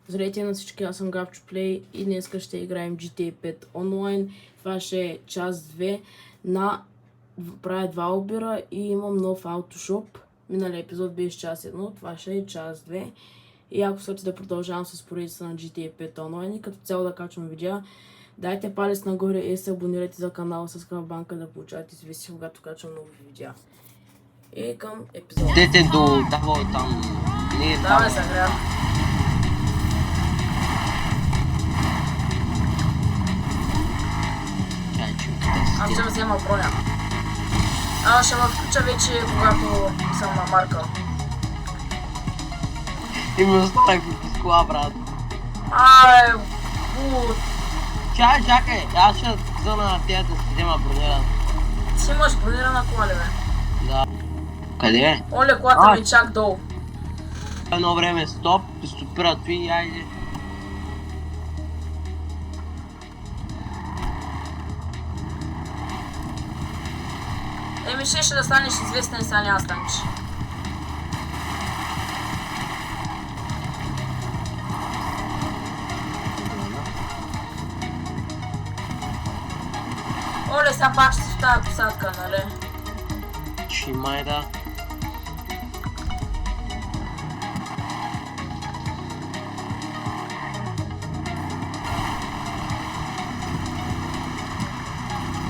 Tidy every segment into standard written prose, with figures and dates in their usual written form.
Здравейте на всички, аз съм Габчо Плей и днес ще играем GTA 5 онлайн. Това ще е част 2 на правя два обира и имам нов аутошоп. Миналия епизод беше част 1, това ще е част 2. И ако искате да продължавам с поредицата на GTA 5 онлайн и като цяло да качвам видеа, дайте палец нагоре и се абонирайте за канала с Камбанка да получавате известия, когато качвам нови видеа. И към епизода. Дете до там. Не, Давай се гря. Аз ще взема броня. Аз ще ме включа вече, когато съм на марка. И ме остави с кола, брат. Гуд. Чакай, аз ще зона на тя да си взема бронирана. Ти имаш бронирана кола ли, бе? Да. Къде е? Оле, колата ми чак долу. Едно време стоп, стопира той и айде. Еми ще да станеш известен и сега няма станеш. Оле, сега пак ще в тази посадка, нали? Чи май да.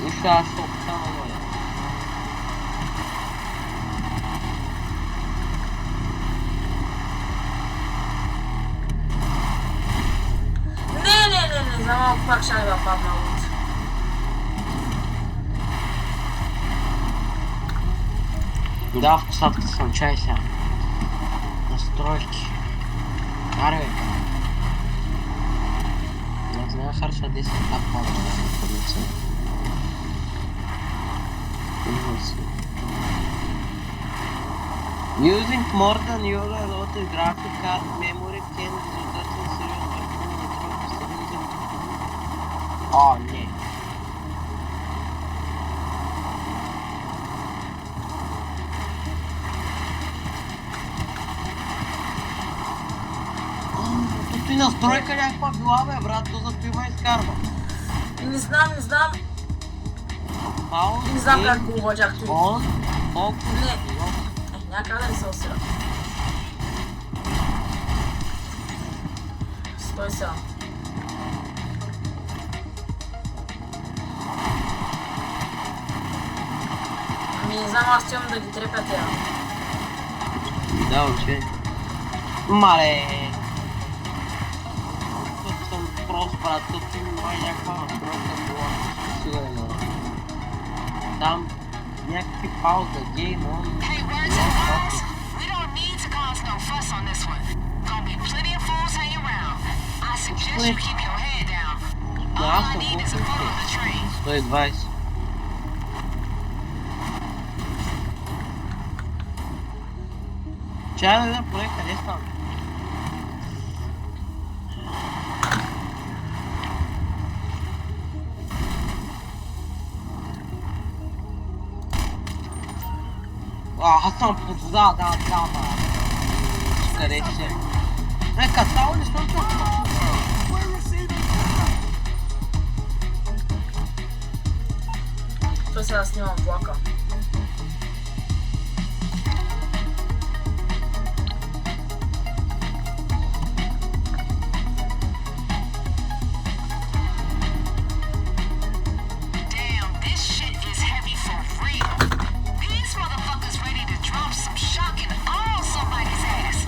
Нищо аз ще опитам на моя. Не, за малко пак ще да падна от. Да, в посадка съм, чай сега. Настройки. Карай, бе. Не знам, харча 10 тапа да се поднеса. Using more than your allotted graphic card memory can result in serious performance stability. О, не. Тут и настройка някаква била, бе, брат, то зато има изкарва. Не знам. Не знам как го обладях той. Не. Някак да не се усира. Стой сега. Ами не знам, аз имам да ги трепя тея. Да, уче. Мале. Тук съм просто, брат, тук има някаква настройка била. Сигурно. Там някакви пауза, гейм он. Hey, words and words. We don't need to cause no fuss on this one. Gonna be plenty of fools hanging around. I suggest you keep your head down. All I need is a photo of the train. 120. Чай да видя поне къде стана. Аз съм под вода, да. Къде ще? Катал ли съм тук? Той сега снимам влака. Damn, this shit is heavy for real. These motherfuckers ready to drop some shocking on somebody's ass.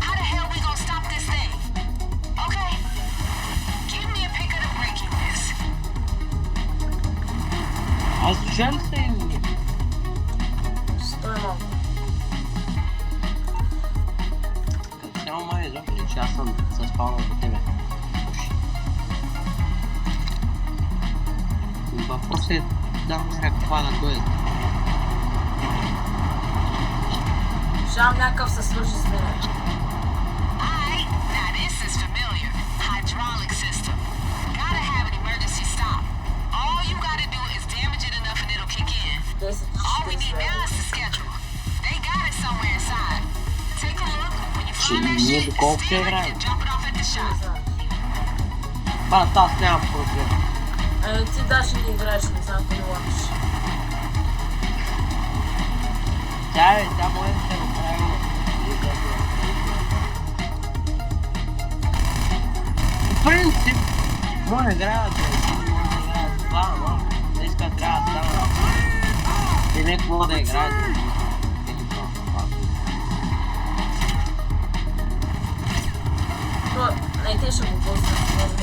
How the hell we gonna stop this thing? Okay? Give me a pick of the breaking this. Аз слушам ли се? Стой малко. Като цяло май изобщо ли, че аз съм се спалнал до тебе? Въпрос е да мера каква да дойде. Щям някакъв се свържи с мене. Alright, now this is familiar. Hydraulic system. Gotta have an emergency stop. All you gotta do is damage it enough and it'll kick in. 10, All we need 40, now is the schedule. They got it somewhere inside. Take a look. When you Че find that ние shit, доколко ще steal it играем? and jump it off at the shot. Брат, аз нямам проблем. Ти даже не играеш, не знам какво не лапиш. Тя може да се направи. В принцип, може да играят с това, но днеска трябва да стана. И нека мога да играят. Не, те ще го пуснат.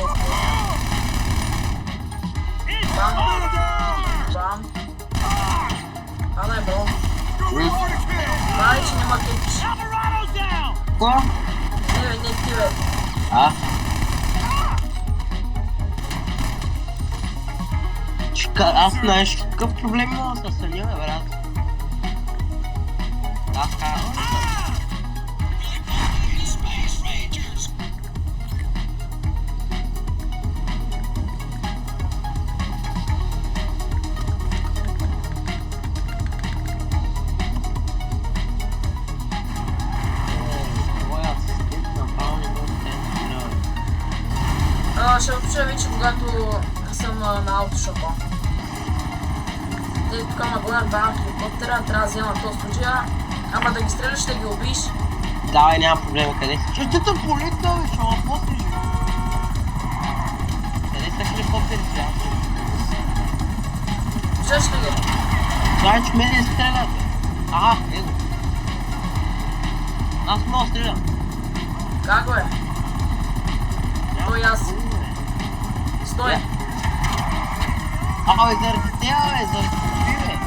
Бам. Бам. Ана е бро. Дай, че нема кетиш. Какво? Не ти бе. А? Аз знаеш какъв проблем имам с съня, бе, брат. Аз казвам. Ще опиша вече, когато съм на аутошопа. Те тук ма гледат два хеликоптера, трябва да взема този случая. Ама да ги стреляш, ще ги убиш. Давай, няма проблема, къде си? Честата полета, бе, чова, после же. Къде са хеликоптери сега? Виждаш ли ги? Дай, че мене стрелят, бе. Ага, его. Аз мога стрелям. Как бе? Той аз. Стой! Абе, заради тея, бе, заради ти, бе.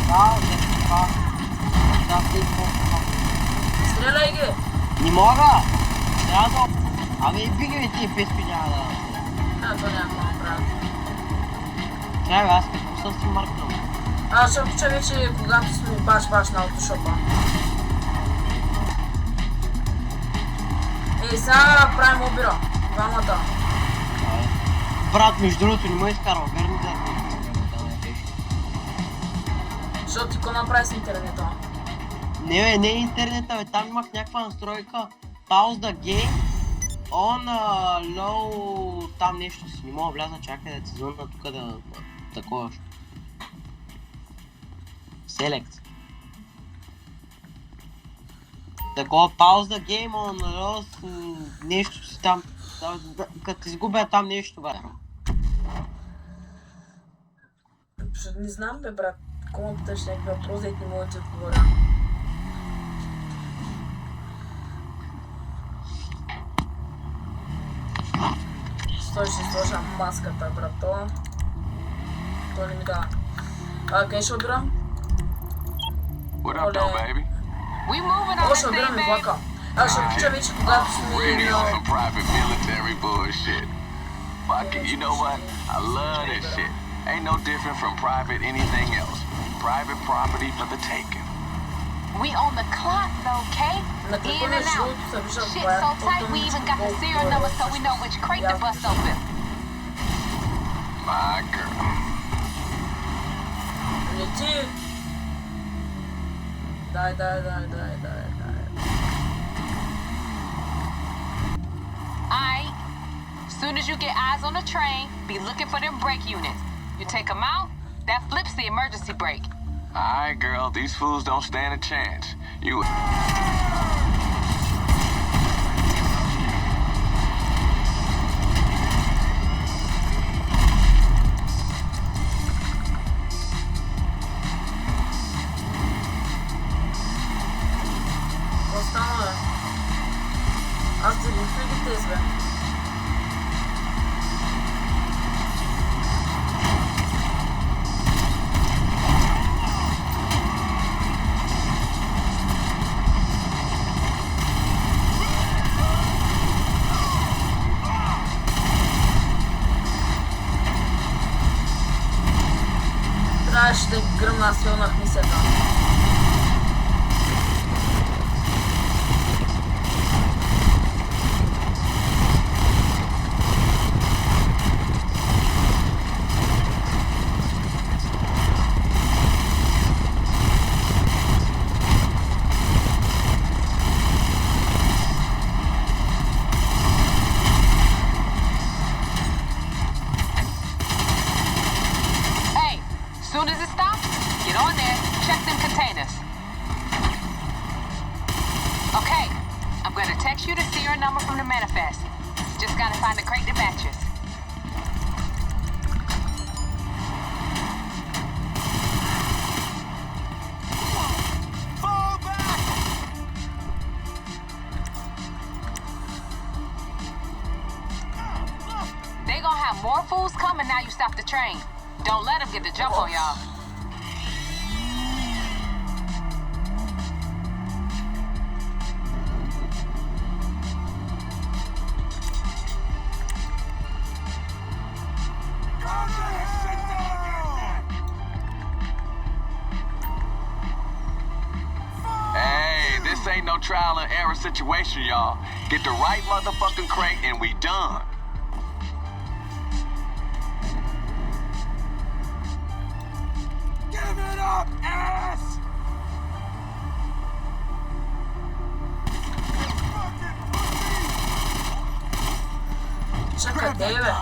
Да, заради това. Да, ти Стреляй ги! не мога! Трябва да... Абе, бигай ти, без пи няма да... То няма да направят. Чай, бе, аз какво съм си мъркнал? Аз ще опиша вече, когато сме баш на аутошопа. Ей, сега правим обира. Двамата. Брат, между другото, не ме изкарва, верно да. Защото ти какво направи с интернета? Не, бе, не е интернета, бе, там имах някаква настройка. Pause the game. On low... Там нещо си, не мога вляза, чакай да ти звънна тук да... Такова. Select. Такова pause the game on low... Нещо си там. Като изгубя там нещо, бе. Не знам, бе, брат. Какво питаш някакви въпроси, да не мога да ти отговоря. Стой, ще сложа маската, брато. Той не ми дава. Къде ще обирам? What up, though, baby? We moving on О, this ще thing, обираме baby. влака. Аз ще опича вече, когато сме Really on some на... private military bullshit. Fuck it, you know what? I love this shit. Ain't no different from private anything else. Private property for the taking. We on the clock though, Kay. На In какво and между out. другото се вижда Shit това е. so tight, we even got the serial number so we know which crate to bust open. My girl. Лети! Дай. Alright. Soon as you get eyes on the train, be looking for them brake units. You take them out, that flips the emergency brake. Alright, girl, these fools don't stand a chance. You... Какво стана, бе? Аз да ги фигите, бе. Трябваше да гръмна, аз филнах мисията. I'm gonna text you the serial number from the manifest. Just gotta find the crate that matches. Fall back! They gonna have more fools coming now you stop the train. Don't let them get the jump on y'all. Hey, this ain't no trial and error situation, y'all. Get the right motherfucking crate and we done. Give it up, ass! Čekaj, deve.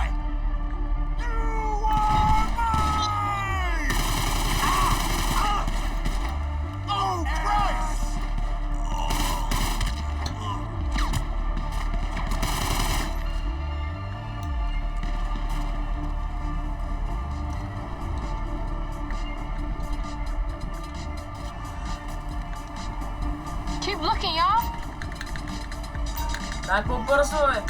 Oh, Christ! Keep looking, y'all. Daj побързо, бе.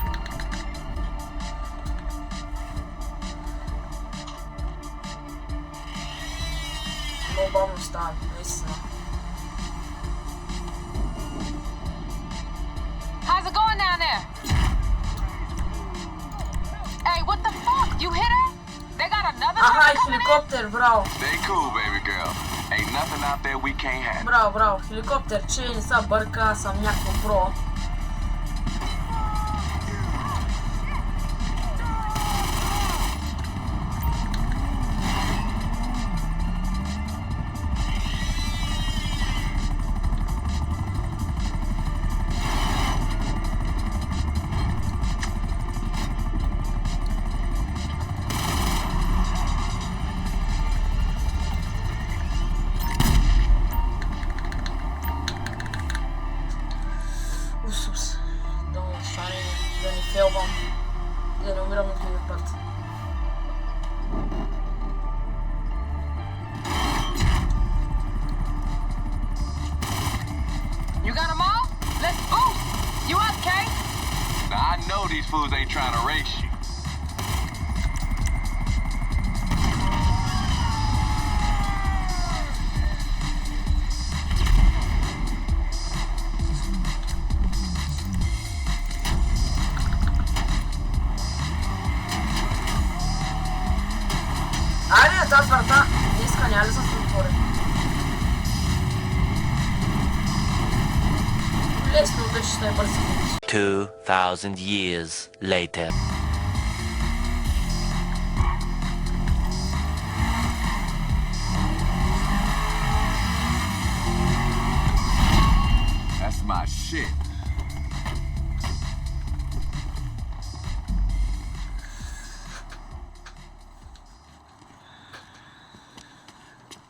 Много бавно става, наистина. How's it going down there? Hey, what the fuck? You hit her? They got another Аха, one и coming in? хеликоптер, браво. Stay cool, baby girl. Ain't nothing out there we can't handle. Браво, браво. Хеликоптер, че не са бърка, аз съм някакво про. Усус. Да не фелвам. Да не умирам от други път. You got them all? Let's boost. You up, Kay? Now, I know these fools ain't trying to race you. Айде, тази врата днеска няма ли са се отвори? Лесно беше ще е бързи. 2,000 years later. That's my shit.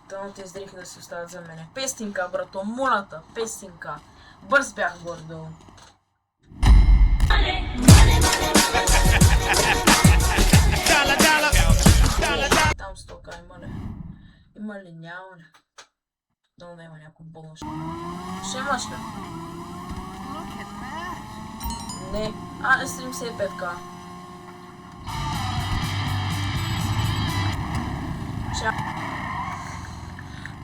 Тъмно те издрих да си оставят за мене. Пестинка, брато, мулата, пестинка. Бърз бях гордо. Там стока има ли? Има ли? Няма ли? Долу да има някой бонус. Ще имаш ли? Не. А, 75к.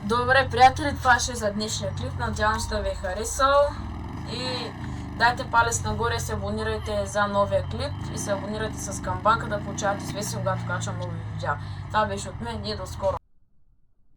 Добре, приятели, това ще е за днешния клип. Надявам се да ви е харесал. И дайте палец нагоре, се абонирайте за новия клип и се абонирайте с камбанка да получавате известие, когато качвам нови видеа. Това беше от мен и до скоро.